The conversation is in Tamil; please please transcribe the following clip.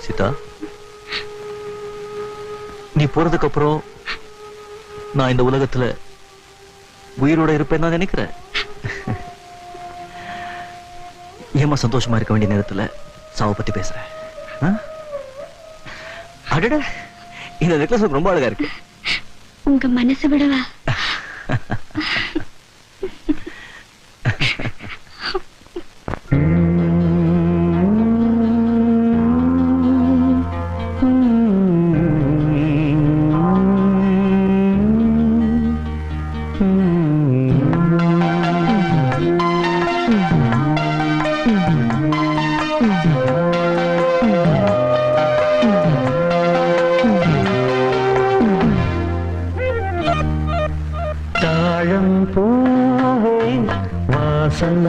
சீதா, நீ போறதுக்கு அப்புறம் நான் இந்த உலகத்துல உயிரோட இருப்பேன் நான் நினைக்கிறேன். ஏமா சந்தோஷமா இருக்க வேண்டிய நேரத்துல சாவை பத்தி பேசுறேன்? அடட, இந்த நெக்லஸ் ரொம்ப அழகா இருக்கு. உங்க மனசு விடவா? தாழம் பூவே வாசம்